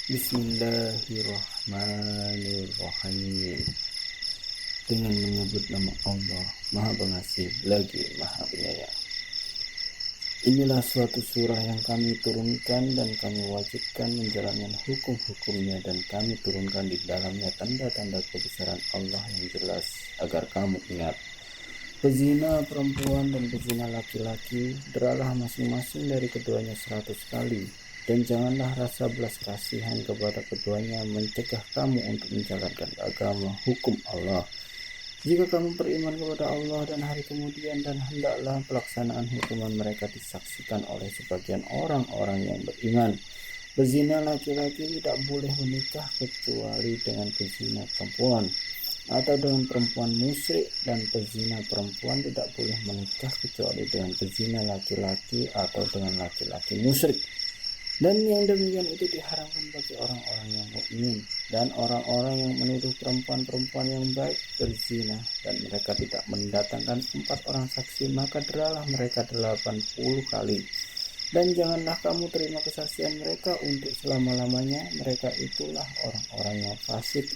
Bismillahirrahmanirrahim. Dengan menyebut nama Allah, Maha Pengasih lagi Maha Penyayang. Inilah suatu surah yang kami turunkan dan kami wajibkan menjalankan hukum-hukumnya, dan kami turunkan di dalamnya tanda-tanda kebesaran Allah yang jelas agar kamu ingat. Pezina perempuan dan pezina laki-laki, deralah masing-masing dari keduanya 100 kali, dan janganlah rasa belas kasihan kepada keduanya mencegah kamu untuk menjalankan agama hukum Allah. Jika kamu beriman kepada Allah dan hari kemudian, dan hendaklah pelaksanaan hukuman mereka disaksikan oleh sebagian orang-orang yang beriman. Pezina laki-laki tidak boleh menikah kecuali dengan pezina perempuan, atau dengan perempuan musyrik, dan pezina perempuan tidak boleh menikah kecuali dengan pezina laki-laki atau dengan laki-laki musyrik. Dan yang demikian itu diharamkan bagi orang-orang yang mukmin dan orang-orang yang menuduh perempuan-perempuan yang baik berzina, dan mereka tidak mendatangkan 4 orang saksi, maka deralah mereka 80 kali. Dan janganlah kamu terima kesaksian mereka untuk selama-lamanya, mereka itulah orang-orang yang fasik,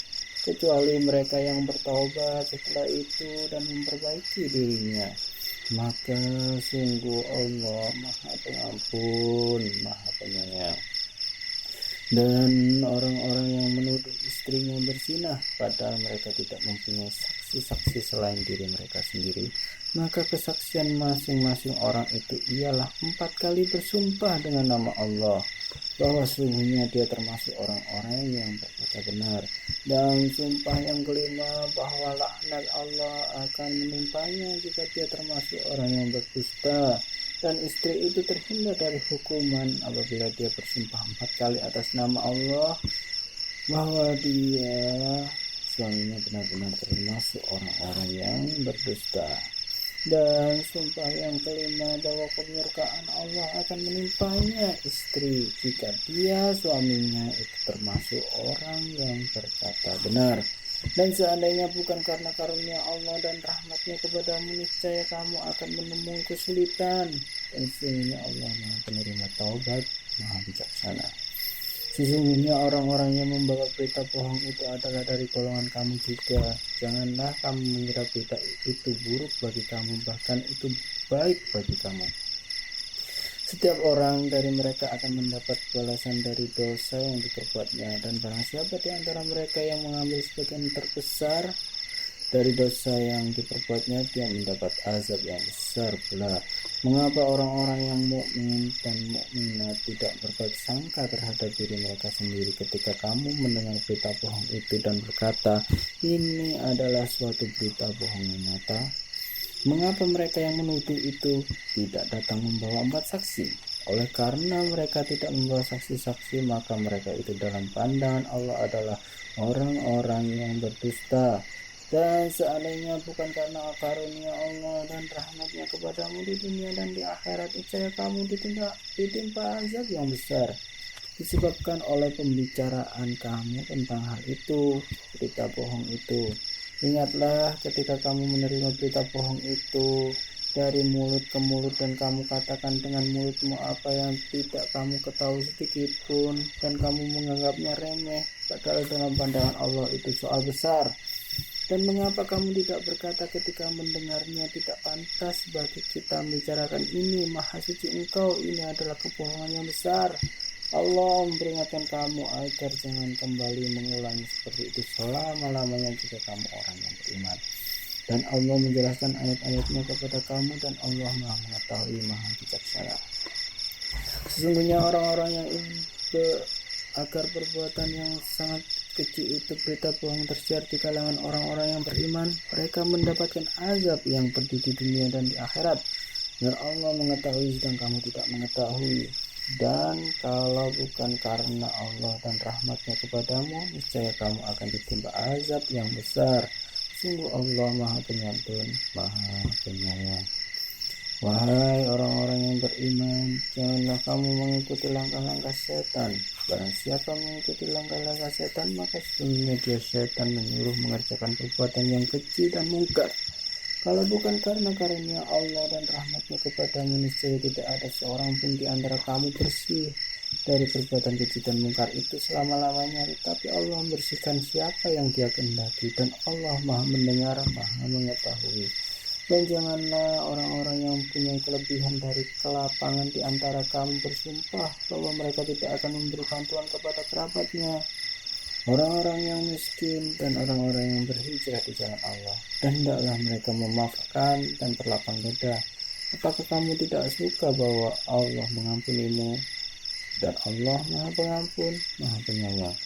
kecuali mereka yang bertaubat setelah itu dan memperbaiki dirinya. Maka sungguh Allah Maha Pengampun, Maha Penyayang. Dan orang-orang yang menuduh istrinya berzina padahal mereka tidak mempunyai saksi-saksi selain diri mereka sendiri, maka kesaksian masing-masing orang itu ialah 4 kali bersumpah dengan nama Allah bahwa sungguhnya dia termasuk orang-orang yang berkata benar. Dan sumpah yang kelima bahwa laknat Allah akan menimpanya jika dia termasuk orang yang berdusta. Dan istri itu terhindar dari hukuman apabila dia bersumpah 4 kali atas nama Allah bahwa dia suaminya benar-benar termasuk orang-orang yang berdusta. Dan sumpah yang kelima bahwa kemurkaan Allah akan menimpanya istri jika dia suaminya itu termasuk orang yang berkata benar. Dan seandainya bukan karena karunia Allah dan rahmatnya kepadamu, niscaya kamu akan menemui kesulitan. Dan sesungguhnya Allah Maha Penerima Taubat, Maha Bijaksana. Sesungguhnya orang-orang yang membawa berita bohong itu adalah dari golongan kamu juga. Janganlah kamu mengira berita itu buruk bagi kamu, bahkan itu baik bagi kamu. Setiap orang dari mereka akan mendapat balasan dari dosa yang diperbuatnya, dan barang siapa di antara mereka yang mengambil sebagian terbesar dari dosa yang diperbuatnya, dia mendapat azab yang besar pula. Mengapa orang-orang yang mukmin dan mukminat tidak berbaik sangka terhadap diri mereka sendiri ketika kamu mendengar berita bohong itu dan berkata, ini adalah suatu berita bohong yang nyata? Mengapa mereka yang menuduh itu tidak datang membawa 4 saksi? Oleh karena mereka tidak membawa saksi-saksi, maka mereka itu dalam pandangan Allah adalah orang-orang yang berdusta. Dan seandainya bukan karena karunia Allah dan rahmatnya kepadamu di dunia dan di akhirat, niscaya kamu ditimpa azab yang besar disebabkan oleh pembicaraan kamu tentang hal itu, berita bohong itu. Ingatlah ketika kamu menerima berita bohong itu dari mulut ke mulut, dan kamu katakan dengan mulutmu apa yang tidak kamu ketahui sedikit pun, dan kamu menganggapnya remeh, padahal dalam pandangan Allah itu soal besar. Dan mengapa kamu tidak berkata ketika mendengarnya, tidak pantas bagi kita membicarakan ini, Maha Suci Engkau, ini adalah kebohongan yang besar. Allah memperingatkan kamu agar jangan kembali mengulangi seperti itu selama-lamanya jika kamu orang yang beriman. Dan Allah menjelaskan ayat-ayatnya kepada kamu, dan Allah Maha Mengetahui, Maha Bijaksana. Sesungguhnya orang-orang yang ingin agar perbuatan yang sangat kecil itu, berita bohong, tersiar di kalangan orang-orang yang beriman, mereka mendapatkan azab yang pedih di dunia dan di akhirat. Dan Allah mengetahui sedang kamu tidak mengetahui. Dan kalau bukan karena Allah dan rahmatnya kepadamu, niscaya kamu akan ditimpa azab yang besar. Sungguh Allah Maha Penyantun, Maha Penyayang. Wahai orang-orang yang beriman, janganlah kamu mengikuti langkah-langkah setan. Barang siapa mengikuti langkah-langkah setan, maka sesungguhnya dia setan menyuruh mengerjakan perbuatan yang keji dan mungkar. Kalau bukan karena karunia Allah dan rahmatnya kepadamu, niscaya tidak ada seorang pun di antara kamu bersih. dari perbuatan keji dan mungkar itu selama-lamanya, tetapi Allah membersihkan siapa yang Dia kehendaki, dan Allah Maha mendengar, Maha mengetahui. Dan janganlah orang-orang yang mempunyai kelebihan dari kelapangan di antara kamu bersumpah bahwa mereka tidak akan memberi bantuan kepada kerabatnya, orang-orang yang miskin, dan orang-orang yang berhijrah di jalan Allah, dan hendaklah mereka memaafkan dan berlapang dada. Apakah kamu tidak suka bahwa Allah mengampunimu, dan Allah Maha Pengampun, Maha Penyayang?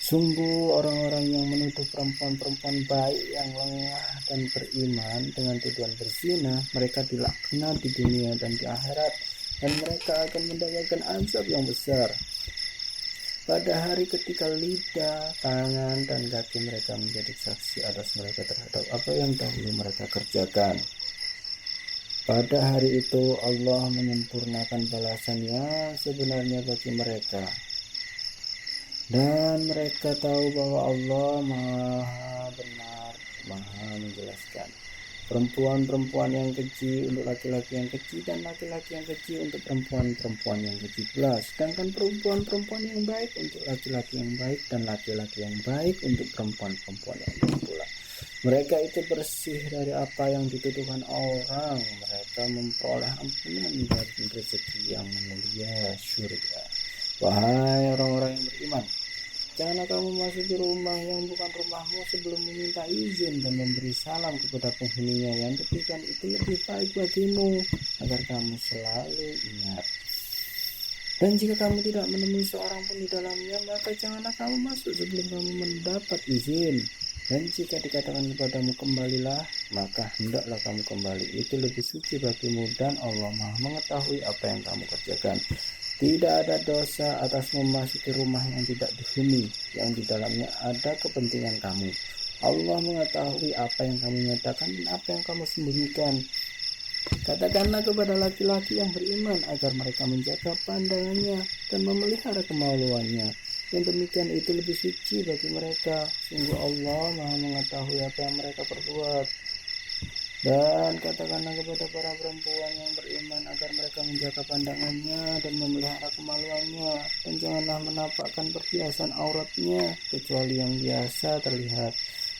Sungguh orang-orang yang menuduh perempuan-perempuan baik yang lengah dan beriman dengan tuduhan berzina, mereka dilaknat di dunia dan di akhirat, dan mereka akan mendapatkan azab yang besar pada hari ketika lidah, tangan, dan kaki mereka menjadi saksi atas mereka terhadap apa yang dahulu mereka kerjakan. Pada hari itu Allah menyempurnakan balasannya sebenarnya bagi mereka, dan mereka tahu bahwa Allah Maha benar, Maha menjelaskan. Perempuan-perempuan yang keji untuk laki-laki yang keji, dan laki-laki yang keji untuk perempuan-perempuan yang keji pula. Sedangkan perempuan-perempuan yang baik untuk laki-laki yang baik, dan laki-laki yang baik untuk perempuan-perempuan yang baik pula. Mereka itu bersih dari apa yang dituduhkan orang. Mereka memperoleh ampunan dari rezeki yang mulia, surga. Wahai orang-orang yang beriman, janganlah kamu masuk rumah yang bukan rumahmu sebelum meminta izin dan memberi salam kepada penghuninya. Yang demikian itu lebih baik bagimu, agar kamu selalu ingat. Dan jika kamu tidak menemui seorang pun di dalamnya, maka janganlah kamu masuk sebelum kamu mendapat izin. Dan jika dikatakan kepadamu kembalilah, maka hendaklah kamu kembali. Itu lebih suci bagimu, dan Allah Maha mengetahui apa yang kamu kerjakan. Tidak ada dosa atas memasuki rumah yang tidak dihuni, yang di dalamnya ada kepentingan kamu. Allah mengetahui apa yang kamu nyatakan dan apa yang kamu sembunyikan. Katakanlah kepada laki-laki yang beriman agar mereka menjaga pandangannya dan memelihara kemaluannya. Yang demikian itu lebih suci bagi mereka. Sungguh Allah Maha mengetahui apa yang mereka perbuat. Dan katakanlah kepada para perempuan yang beriman agar mereka menjaga pandangannya dan memelihara kemaluannya, dan janganlah menampakkan perhiasan auratnya kecuali yang biasa terlihat,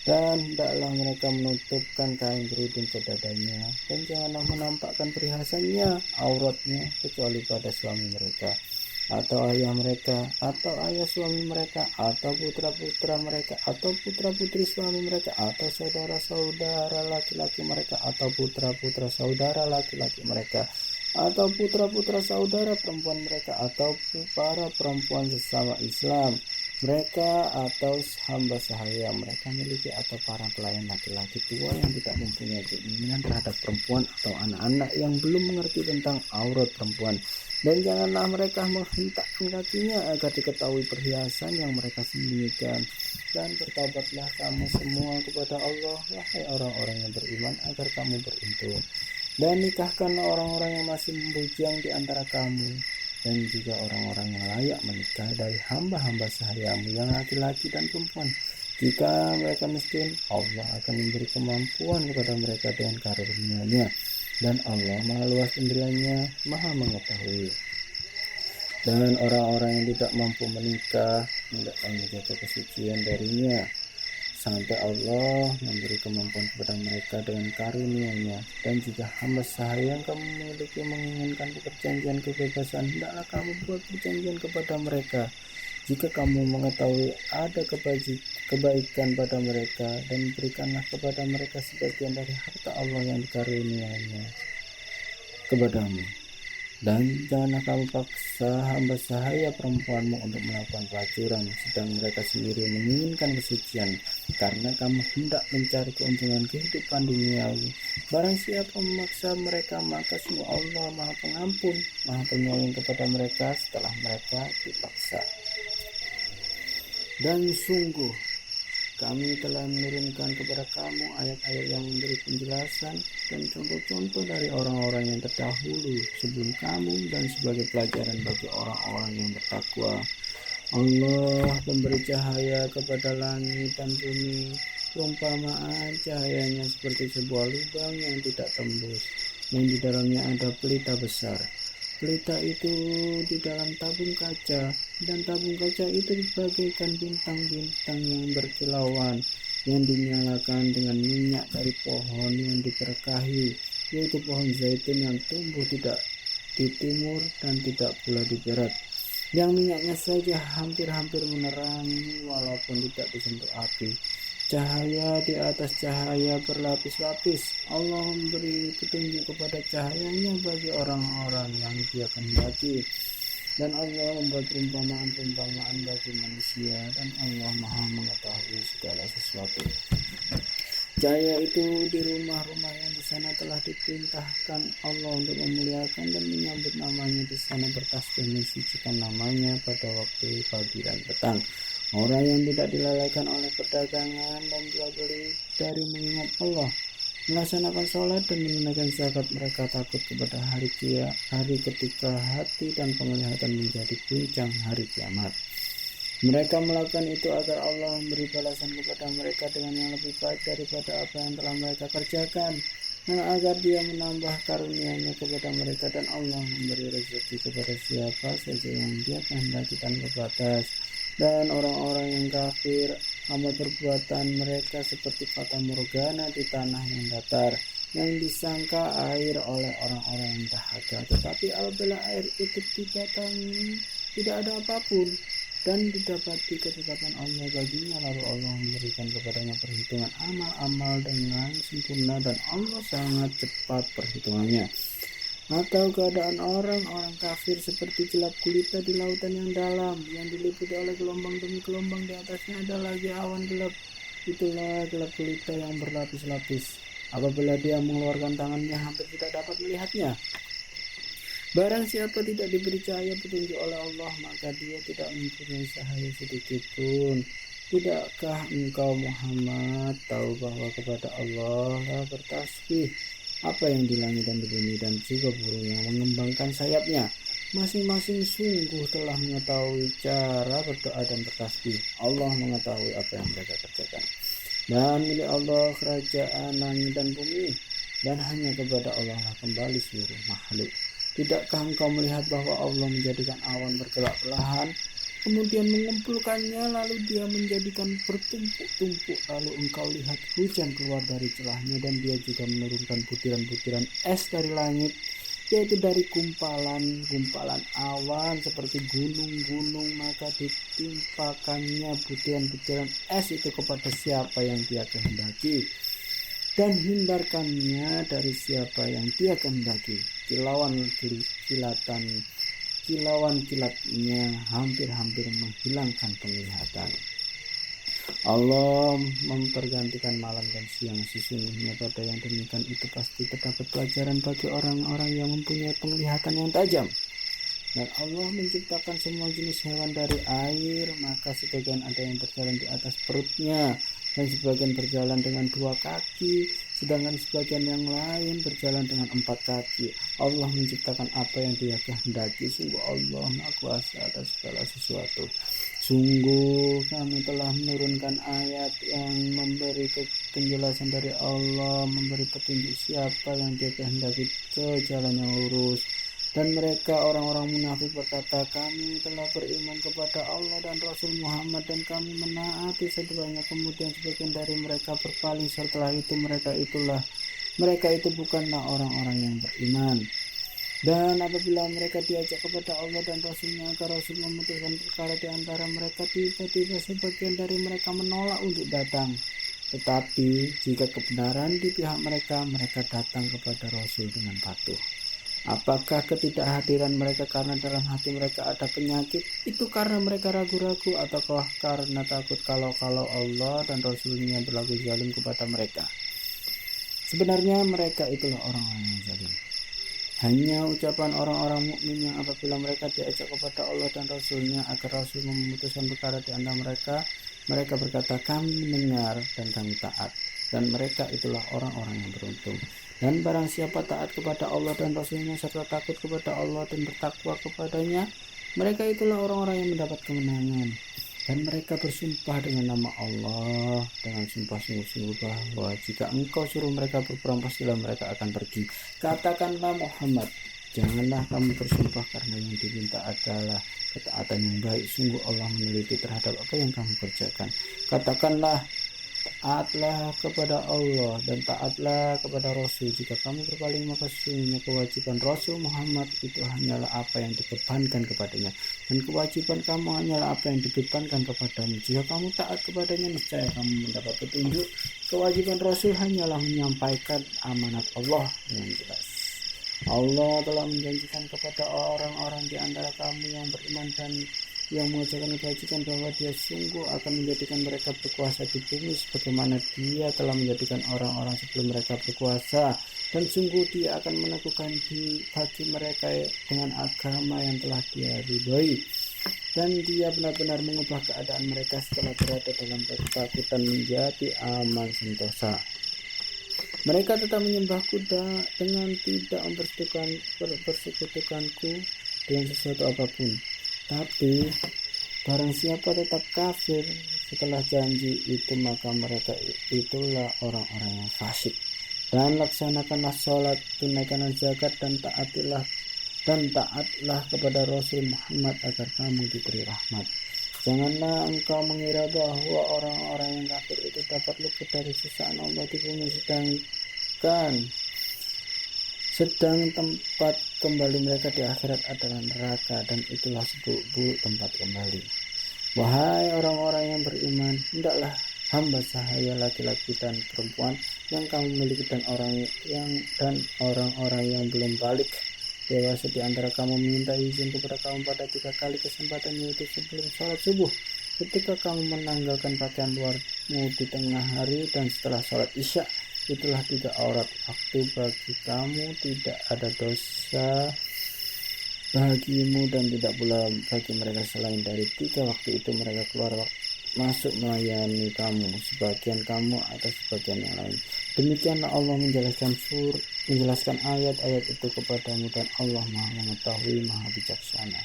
dan hendaklah mereka menutupkan kain kerudung ke dadanya, dan janganlah menampakkan perhiasannya auratnya kecuali pada suami mereka, atau ayah mereka, atau ayah suami mereka, atau putra-putra mereka, atau putra-putri suami mereka, atau saudara-saudara laki-laki mereka, atau putra-putra saudara laki-laki mereka, atau putra-putra saudara perempuan mereka, atau para perempuan sesama Islam mereka, atau hamba sahaya mereka miliki, atau para pelayan laki-laki tua yang tidak mempunyai keinginan terhadap perempuan, atau anak-anak yang belum mengerti tentang aurat perempuan. Dan janganlah mereka menghentakkan kakinya agar diketahui perhiasan yang mereka sembunyikan. Dan bertobatlah kamu semua kepada Allah, wahai orang-orang yang beriman, agar kamu beruntung. Dan nikahkanlah orang-orang yang masih membujang di antara kamu, dan juga orang-orang yang layak menikah dari hamba-hamba sahayamu yang laki-laki dan perempuan. Jika mereka miskin, Allah akan memberi kemampuan kepada mereka dengan karunia-Nya, dan Allah Maha luas pemberiannya, Maha mengetahui. Dan orang-orang yang tidak mampu menikah hendaklah menjaga kesucian darinya sampai Allah memberi kemampuan kepada mereka dengan karunia-Nya. Dan jika hamba sahaya yang kamu miliki menginginkan perjanjian kebebasan, hendaklah kamu buat perjanjian kepada mereka. Jika kamu mengetahui ada kebaikan pada mereka, dan berikanlah kepada mereka sebagian dari harta Allah yang dikaruniainya kepadamu. Dan janganlah kamu paksa hamba sahaya perempuanmu untuk melakukan pelacuran, sedang mereka sendiri menginginkan kesucian, karena kamu hendak mencari keuntungan kehidupan duniawi. Barang siapa memaksa mereka, maka sungguh Allah Maha Pengampun, Maha Penyayang kepada mereka setelah mereka dipaksa. Dan sungguh kami telah menurunkan kepada kamu ayat-ayat yang memberi penjelasan dan contoh-contoh dari orang-orang yang terdahulu sebelum kamu, dan sebagai pelajaran bagi orang-orang yang bertakwa. Allah memberi cahaya kepada langit dan bumi. Perumpamaan cahayanya seperti sebuah lubang yang tidak tembus, yang di dalamnya ada pelita besar. Pelita itu di dalam tabung kaca, dan tabung kaca itu bagaikan bintang-bintang yang berkilauan yang dinyalakan dengan minyak dari pohon yang diberkahi, yaitu pohon zaitun yang tumbuh tidak di timur dan tidak pula di barat, yang minyaknya saja hampir-hampir menerangi walaupun tidak disentuh api. Cahaya di atas cahaya berlapis-lapis. Allah memberi petunjuk kepada cahayanya bagi orang-orang yang Dia kehendaki. Dan Allah membuat perumpamaan-perumpamaan bagi manusia, dan Allah Maha mengetahui segala sesuatu. Cahaya itu di rumah-rumah yang di sana telah diperintahkan Allah untuk memuliakan dan menyambut namanya di sana, bertasbih mensucikan namanya pada waktu pagi dan petang. Orang yang tidak dilalaikan oleh perdagangan dan jual beli dari mengingat Allah, melaksanakan sholat dan menunaikan zakat, mereka takut kepada hari ketika hati dan penglihatan menjadi guncang hari kiamat. Mereka melakukan itu agar Allah memberi balasan kepada mereka dengan yang lebih baik daripada apa yang telah mereka kerjakan, dan agar Dia menambah karunia-Nya kepada mereka, dan Allah memberi rezeki kepada siapa saja yang Dia kehendaki tanpa batas. Dan orang-orang yang kafir amat perbuatan mereka seperti fata morgana di tanah yang datar, yang disangka air oleh orang-orang yang dahaga, tetapi apabila air itu didatangi tidak ada apapun dan didapati ketetapan Allah baginya, lalu Allah memberikan kepadanya perhitungan amal-amal dengan sempurna, dan Allah sangat cepat perhitungannya. Atau keadaan orang-orang kafir seperti gelap gulita di lautan yang dalam, yang diliputi oleh gelombang demi gelombang, di atasnya ada lagi awan gelap. Itulah gelap gulita yang berlapis-lapis. Apabila dia mengeluarkan tangannya, hampir tidak dapat melihatnya. Barang siapa tidak diberi cahaya petunjuk oleh Allah, maka dia tidak mempunyai cahaya sedikit pun. Tidakkah engkau Muhammad tahu bahwa kepada Allah lah bertasbih apa yang di langit dan di bumi, dan juga burung yang mengembangkan sayapnya? Masing-masing sungguh telah mengetahui cara berdoa dan bertasbih. Allah mengetahui apa yang mereka kerjakan. Dan milik Allah kerajaan langit dan bumi, dan hanya kepada Allah lah kembali seluruh makhluk. Tidakkah engkau melihat bahwa Allah menjadikan awan bergerak perlahan, kemudian mengumpulkannya, lalu Dia menjadikan bertumpuk-tumpuk, lalu engkau lihat hujan keluar dari celahnya, dan Dia juga menurunkan butiran-butiran es dari langit, yaitu dari gumpalan-gumpalan awan seperti gunung-gunung, maka ditimpakannya butiran-butiran es itu kepada siapa yang Dia kehendaki, dan hindarkannya dari siapa yang Dia kehendaki. Kilauan kilatnya hampir-hampir menghilangkan penglihatan. Allah mempergantikan malam dan siang, sesungguhnya pada yang demikian itu pasti terdapat pelajaran bagi orang-orang yang mempunyai penglihatan yang tajam. Dan Allah menciptakan semua jenis hewan dari air, maka sebagian ada yang berjalan di atas perutnya, dan sebagian berjalan dengan 2 kaki, sedangkan sebagian yang lain berjalan dengan 4 kaki. Allah menciptakan apa yang Dia kehendaki. Sungguh Allah Maha Kuasa atas segala sesuatu. Sungguh kami telah menurunkan ayat yang memberi penjelasan dari Allah, memberi petunjuk siapa yang Dia kehendaki ke jalan yang lurus. Dan mereka orang-orang munafik berkata, kami telah beriman kepada Allah dan Rasul Muhammad, dan kami menaati keduanya. Kemudian sebagian dari mereka berpaling, setelah itu mereka itu bukanlah orang-orang yang beriman. Dan apabila mereka diajak kepada Allah dan Rasulnya agar Rasul memutuskan perkara di antara mereka, tiba-tiba sebagian dari mereka menolak untuk datang. Tetapi jika kebenaran di pihak mereka, mereka datang kepada Rasul dengan patuh. Apakah ketidakhadiran mereka karena dalam hati mereka ada penyakit? Itu karena mereka ragu-ragu, ataukah karena takut kalau Allah dan Rasulnya berlaku zalim kepada mereka? Sebenarnya mereka itulah orang-orang yang zalim. Hanya ucapan orang-orang mukmin yang apabila mereka diajak kepada Allah dan Rasulnya agar Rasul memutuskan perkara di antara mereka, mereka berkata, kami mendengar dan kami taat. Dan mereka itulah orang-orang yang beruntung. Dan barang siapa taat kepada Allah dan Rasulnya serta takut kepada Allah dan bertakwa kepadanya, mereka itulah orang-orang yang mendapat kemenangan. Dan mereka bersumpah dengan nama Allah dengan sumpah sungguh-sungguh bahwa jika engkau suruh mereka berperang, pastilah mereka akan pergi. Katakanlah Muhammad, Janganlah kamu bersumpah karena yang diminta adalah ketaatan yang baik. Sungguh Allah meneliti terhadap apa yang kamu kerjakan. Katakanlah, taatlah kepada Allah dan taatlah kepada Rasul. Jika kamu berpaling, maka sesungguhnya kewajiban Rasul Muhammad itu hanyalah apa yang dibebankan kepadanya, dan kewajiban kamu hanyalah apa yang dibebankan kepadamu. Jika kamu taat kepadanya, niscaya kamu mendapat petunjuk. Kewajiban Rasul hanyalah menyampaikan amanat Allah dengan jelas. Allah telah menjanjikan kepada orang-orang di antara kamu yang beriman dan yang mengerjakan kebajikan bahwa Dia sungguh akan menjadikan mereka berkuasa di bumi sebagaimana Dia telah menjadikan orang-orang sebelum mereka berkuasa, dan sungguh Dia akan meneguhkan bagi mereka dengan agama yang telah Dia ridhoi, dan Dia benar-benar mengubah keadaan mereka setelah berada dalam ketakutan menjadi aman sentosa. Mereka tetap menyembahku dengan tidak mempersekutukanku dengan sesuatu apapun. Tapi barang siapa tetap kafir setelah janji itu, maka mereka itulah orang-orang yang fasik. Dan laksanakanlah sholat, tunaikanlah zakat, dan taatlah kepada Rasul Muhammad agar kamu diberi rahmat. Janganlah engkau mengira bahwa orang-orang yang kafir itu dapat luput dari siksaan Allah di bumi, sedang tempat kembali mereka di akhirat adalah neraka, dan itulah seburuk-buruk tempat kembali. Wahai orang-orang yang beriman, hendaklah hamba sahaya laki-laki dan perempuan yang kamu miliki dan orang-orang yang belum balik dewasa di antara kamu meminta izin kepada kamu pada 3 kali kesempatan, yaitu sebelum sholat subuh, ketika kamu menanggalkan pakaian luarmu di tengah hari, dan setelah sholat isya. Itulah 3 aurat waktu bagi kamu, tidak ada dosa bagimu dan tidak pula bagi mereka selain dari 3 waktu itu mereka keluar masuk melayani kamu, sebagian kamu atas sebagian yang lain. Demikianlah Allah menjelaskan ayat-ayat itu kepadamu, dan Allah Maha mengetahui, Maha bijaksana.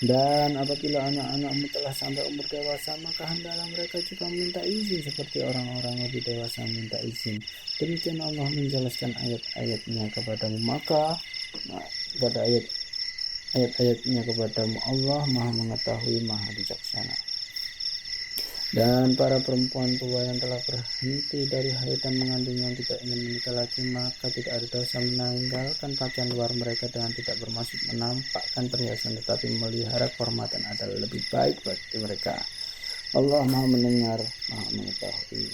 Dan apabila anak-anakmu telah sampai umur dewasa, maka hendaklah mereka juga minta izin seperti orang-orang lebih dewasa minta izin. Demikian Allah menjelaskan ayat-ayatnya kepadamu, pada ayat-ayatnya kepadamu, Allah Maha mengetahui, Maha bijaksana. Dan para perempuan tua yang telah berhenti dari haid dan mengandung yang tidak ingin menikah lagi, maka tidak ada dosa menanggalkan pakaian luar mereka dengan tidak bermaksud menampakkan perhiasan, tetapi memelihara kehormatan adalah lebih baik bagi mereka. Allah Maha mendengar, Maha mengetahui.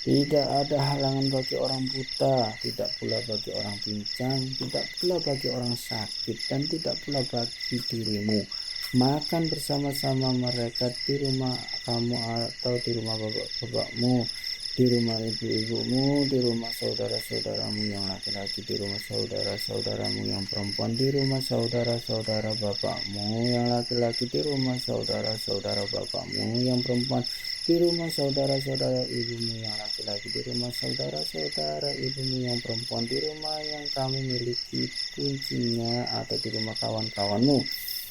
Tidak ada halangan bagi orang buta, tidak pula bagi orang pincang, tidak pula bagi orang sakit, dan tidak pula bagi dirimu makan bersama-sama mereka di rumah kamu atau di rumah bapak-bapakmu, di rumah ibu-ibumu, di rumah saudara-saudaramu yang laki-laki, di rumah saudara-saudaramu yang perempuan, di rumah saudara-saudara bapakmu yang laki-laki, di rumah saudara-saudara bapakmu yang perempuan, di rumah saudara-saudara ibumu yang laki-laki, di rumah saudara-saudara ibumu yang perempuan, di rumah yang kamu miliki kuncinya, atau di rumah kawan-kawanmu.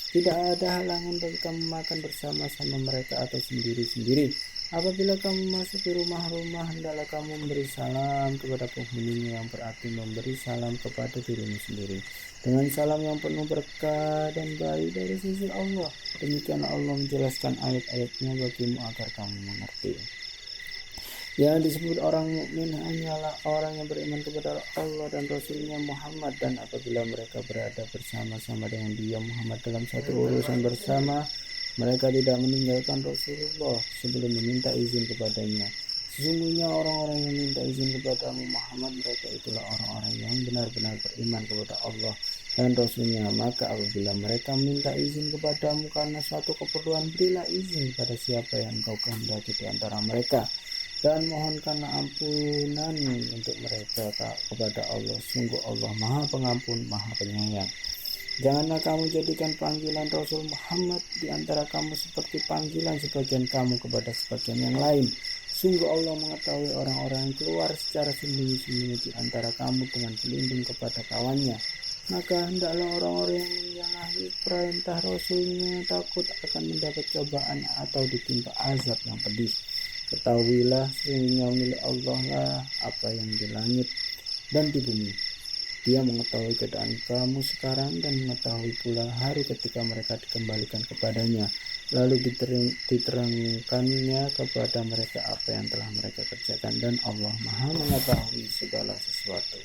Tidak ada halangan bagi kamu makan bersama-sama mereka atau sendiri-sendiri. Apabila kamu masuk di rumah-rumah, hendaklah kamu memberi salam kepada penghuninya, yang berarti memberi salam kepada dirimu sendiri, dengan salam yang penuh berkah dan baik dari sisi Allah. Demikianlah Allah menjelaskan ayat-ayatnya bagimu agar kamu mengerti. Yang disebut orang mukmin hanyalah orang yang beriman kepada Allah dan Rasulnya Muhammad, dan apabila mereka berada bersama-sama dengan Dia Muhammad dalam satu urusan bersama, mereka tidak meninggalkan Rasulullah sebelum meminta izin kepadanya. Sesungguhnya orang-orang yang minta izin kepadamu Muhammad, mereka itulah orang-orang yang benar-benar beriman kepada Allah dan Rasulnya. Maka apabila mereka minta izin kepadamu karena suatu keperluan, berilah izin pada siapa yang engkau kehendaki di antara mereka, dan mohonkanlah ampunan untuk mereka kepada Allah. Sungguh Allah Maha Pengampun, Maha Penyayang. Janganlah kamu jadikan panggilan Rasul Muhammad di antara kamu seperti panggilan sebagian kamu kepada sebagian yang lain. Sungguh Allah mengetahui orang-orang yang keluar secara sembunyi-sembunyi di antara kamu dengan berlindung kepada kawannya. Maka hendaklah orang-orang yang menyalahi perintah Rasulnya takut akan mendapat cobaan atau ditimpa azab yang pedih. Ketahuilah, sesungguhnya milik Allah lah apa yang di langit dan di bumi, Dia mengetahui keadaan kamu sekarang dan mengetahui pula hari ketika mereka dikembalikan kepadanya. Lalu diterangkannya kepada mereka apa yang telah mereka kerjakan, dan Allah Maha mengetahui segala sesuatu.